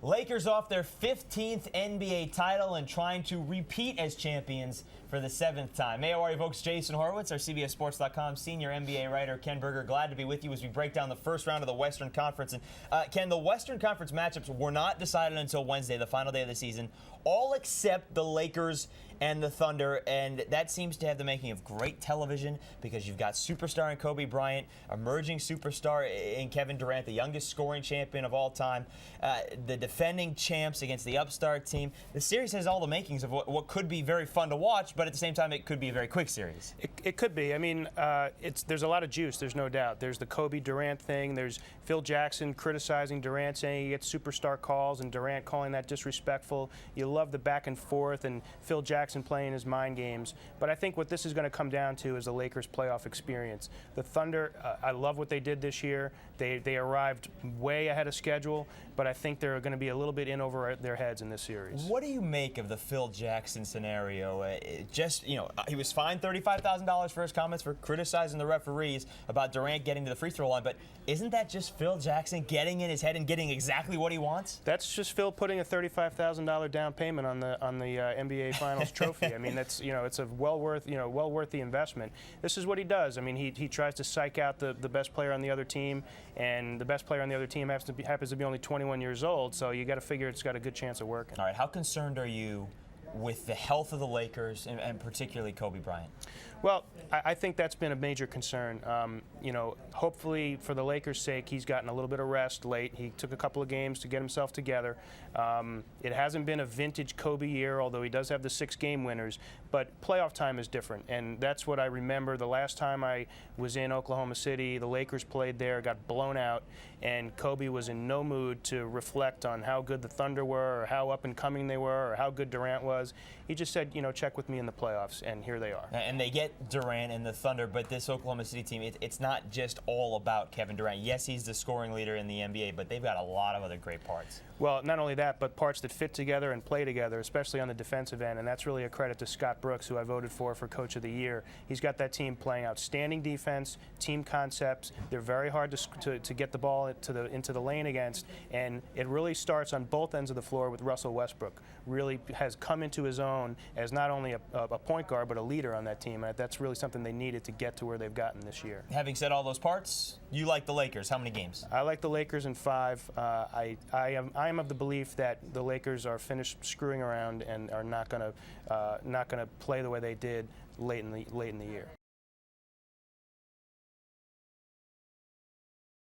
Lakers off their 15th NBA title and trying to repeat as champions for the 7th time. AOR evokes Jason Horowitz, our CBSSports.com senior NBA writer. Ken Berge, glad to be with you as we break down the first round of the Western Conference. And Ken, the Western Conference matchups were not decided until Wednesday, the final day of the season, all except the Lakers and the Thunder, and that seems to have the making of great television because you've got superstar in Kobe Bryant, emerging superstar in Kevin Durant, the youngest scoring champion of all time, the defending champs against the upstart team. The series has all the makings of what could be very fun to watch, but at the same time, it could be a very quick series. It could be. I mean, there's a lot of juice, there's no doubt. There's the Kobe Durant thing. There's Phil Jackson criticizing Durant, saying he gets superstar calls, and Durant calling that disrespectful. You love the back and forth, and Phil Jackson playing his mind games. But I think what this is going to come down to is the Lakers' playoff experience. The Thunder, I love what they did this year. They arrived way ahead of schedule, but I think they're going to be a little bit in over their heads in this series. What do you make of the Phil Jackson scenario? He was fined $35,000 for his comments for criticizing the referees about Durant getting to the free throw line, but isn't that just Phil Jackson getting in his head and getting exactly what he wants? That's just Phil putting a $35,000 down payment on the NBA Finals trophy. I mean, that's it's a well worth the investment. This is what he does. I mean, he tries to psych out the best player on the other team, and the best player on the other team happens to be only 21 years old. So you got to figure it's got a good chance of working. All right, how concerned are you with the health of the Lakers and particularly Kobe Bryant? Well, I think that's been a major concern. Hopefully for the Lakers' sake, he's gotten a little bit of rest late. He took a couple of games to get himself together. It hasn't been a vintage Kobe year, although he does have the 6 game winners. But playoff time is different, and that's what I remember. The last time I was in Oklahoma City, the Lakers played there, got blown out, and Kobe was in no mood to reflect on how good the Thunder were or how up and coming they were or how good Durant was. He just said, check with me in the playoffs, and here they are. And they get Durant and the Thunder, but this Oklahoma City team, it's not just all about Kevin Durant. Yes, he's the scoring leader in the NBA, but they've got a lot of other great parts. Well, not only that, but parts that fit together and play together, especially on the defensive end, and that's really a credit to Scott Brooks, who I voted for Coach of the Year. He's got that team playing outstanding defense, team concepts. They're very hard to get the ball into the lane against, and it really starts on both ends of the floor with Russell Westbrook. Really has come into his own as not only a point guard, but a leader on that team, and that's really something they needed to get to where they've gotten this year. Having said all those parts, you like the Lakers. How many games? I like the Lakers in 5. I am of the belief that the Lakers are finished screwing around and are not going to play the way they did late in the year.